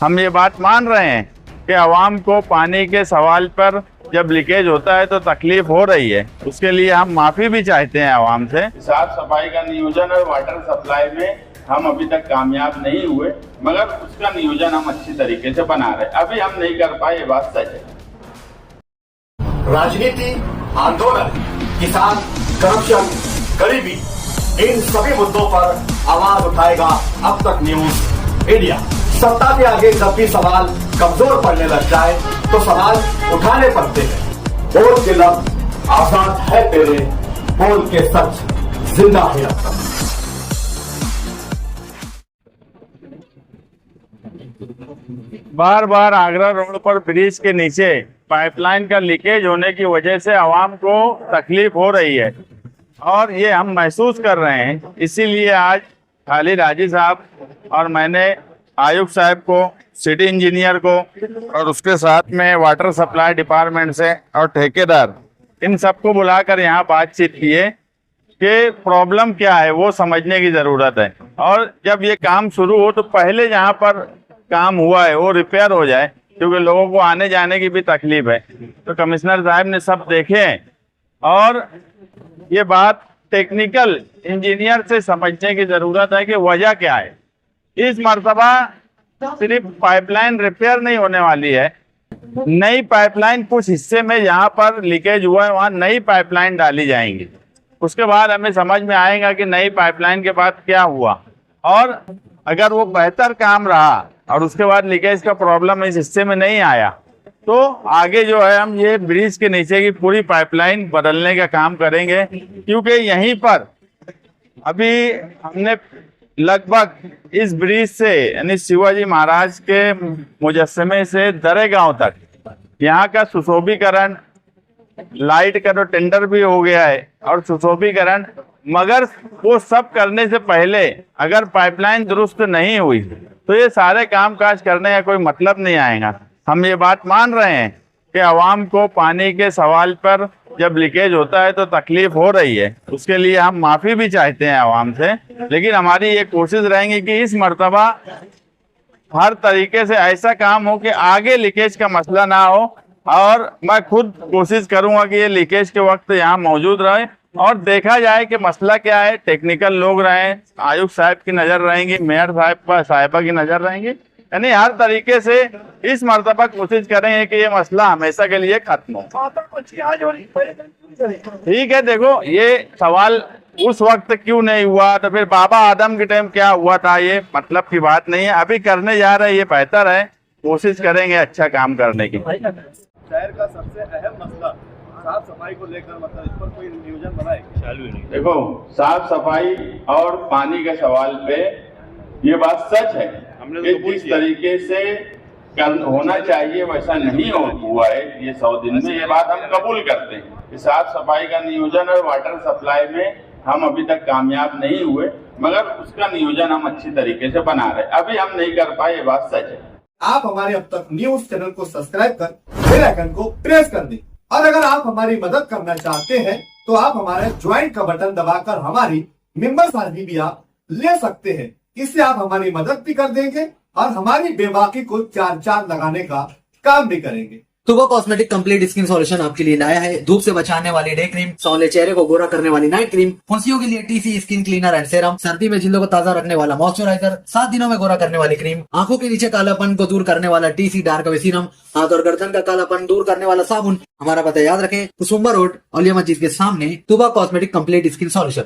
हम ये बात मान रहे हैं कि आवाम को पानी के सवाल पर जब लीकेज होता है तो तकलीफ हो रही है, उसके लिए हम माफी भी चाहते हैं आवाम से। साफ सफाई का नियोजन और वाटर सप्लाई में हम अभी तक कामयाब नहीं हुए, मगर उसका नियोजन हम अच्छी तरीके से बना रहे। अभी हम नहीं कर पाए, ये बात सच है। राजनीति, आंदोलन, किसान, करप्शन, गरीबी, इन सभी मुद्दों पर आवाज उठाएगा अब तक न्यूज इंडिया। सत्ता के आगे जब भी सवाल कमजोर पड़ने लग जाए तो सवाल उठाने पड़ते हैं। बोल के लफ्ज आजाद है तेरे, बोल के सच जिंदा है अब तक। बार बार आगरा रोड पर ब्रिज के नीचे पाइपलाइन का लीकेज होने की वजह से आवाम को तकलीफ हो रही है और ये हम महसूस कर रहे हैं। इसीलिए आज खाली राजी साहब और मैंने आयुक्त साहब को, सिटी इंजीनियर को और उसके साथ में वाटर सप्लाई डिपार्टमेंट से और ठेकेदार, इन सबको बुलाकर यहाँ बातचीत की है कि प्रॉब्लम क्या है वो समझने की ज़रूरत है और जब ये काम शुरू हो तो पहले जहाँ पर काम हुआ है वो रिपेयर हो जाए, क्योंकि लोगों को आने जाने की भी तकलीफ है। तो कमिश्नर साहब ने सब देखे हैं और ये बात टेक्निकल इंजीनियर से समझने की ज़रूरत है कि वजह क्या है। इस मर्तबा सिर्फ पाइपलाइन रिपेयर नहीं होने वाली है, नई पाइपलाइन कुछ हिस्से में जहाँ पर लीकेज हुआ है वहाँ नई पाइपलाइन डाली जाएंगी। उसके बाद हमें समझ में आएगा कि नई पाइपलाइन के बाद क्या हुआ और अगर वो बेहतर काम रहा और उसके बाद लीकेज का प्रॉब्लम इस हिस्से में नहीं आया तो आगे जो है हम ये ब्रिज के नीचे की पूरी पाइपलाइन बदलने का काम करेंगे, क्योंकि यहीं पर अभी हमने लगभग इस ब्रिज से यानी शिवाजी महाराज के मुजस्समे से दरे गांव तक यहाँ का सुशोभीकरण, लाइट का तो टेंडर भी हो गया है और सुशोभीकरण, मगर वो सब करने से पहले अगर पाइपलाइन दुरुस्त नहीं हुई तो ये सारे कामकाज करने का कोई मतलब नहीं आएगा। हम ये बात मान रहे हैं कि आवाम को पानी के सवाल पर जब लीकेज होता है तो तकलीफ हो रही है, उसके लिए हम माफी भी चाहते हैं आवाम से, लेकिन हमारी ये कोशिश रहेंगी कि इस मर्तबा हर तरीके से ऐसा काम हो कि आगे लीकेज का मसला ना हो और मैं खुद कोशिश करूंगा कि ये लीकेज के वक्त यहाँ मौजूद रहे और देखा जाए कि मसला क्या है। टेक्निकल लोग रहें, आयुक्त साहब की नज़र रहेंगी, मेयर साहिबा की नज़र रहेंगी, यानी हर तरीके से इस मर्तबा कोशिश करेंगे कि ये मसला हमेशा के लिए खत्म हो। ठीक है, देखो ये सवाल उस वक्त क्यों नहीं हुआ तो फिर बाबा आदम के टाइम क्या हुआ था, ये मतलब की बात नहीं है। अभी करने जा रहे हैं, ये बेहतर है, कोशिश करेंगे अच्छा काम करने की। शहर का सबसे अहम मसला साफ सफाई को लेकर, मतलब इस पर कोई नियोजन बनाए चालू ही नहीं। देखो, साफ सफाई और पानी के सवाल पे ये बात सच है कि जिस तरीके से होना चाहिए वैसा नहीं हुआ है ये 100 दिन में, ये बात हम कबूल करते हैं कि साफ सफाई का नियोजन और वाटर सप्लाई में हम अभी तक कामयाब नहीं हुए, मगर उसका नियोजन हम अच्छी तरीके से बना रहे। अभी हम नहीं कर पाए, ये बात सच है। आप हमारे अब तक न्यूज चैनल को सब्सक्राइब कर बेल आइकन को प्रेस कर दें और अगर आप हमारी मदद करना चाहते हैं तो आप हमारे ज्वाइन का बटन दबाकर हमारी मेंबर सारथी भी आप ले सकते हैं। इससे आप हमारी मदद भी कर देंगे और हमारी बेबाकी को चार चांद लगाने का काम भी करेंगे। तुबा कॉस्मेटिक कंप्लीट स्किन सॉल्यूशन आपके लिए लाया है धूप से बचाने वाली डे क्रीम, सौले चेहरे को गोरा करने वाली नाइट क्रीम, फुंसियों के लिए TC skin cleaner and serum, सर्दी में जिल्दों को ताजा रखने वाला मॉइस्चराइजर, 7 दिनों में गोरा करने वाली क्रीम, आंखों के नीचे कालापन को दूर करने वाला टीसी डार्क वे सीरम, हाथ और गर्दन का कालापन दूर करने वाला साबुन। हमारा पता याद रखें, कुसुम्बा रोड, औलिया मस्जिद के सामने, तुबा कॉस्मेटिक कंप्लीट स्किन सॉल्यूशन।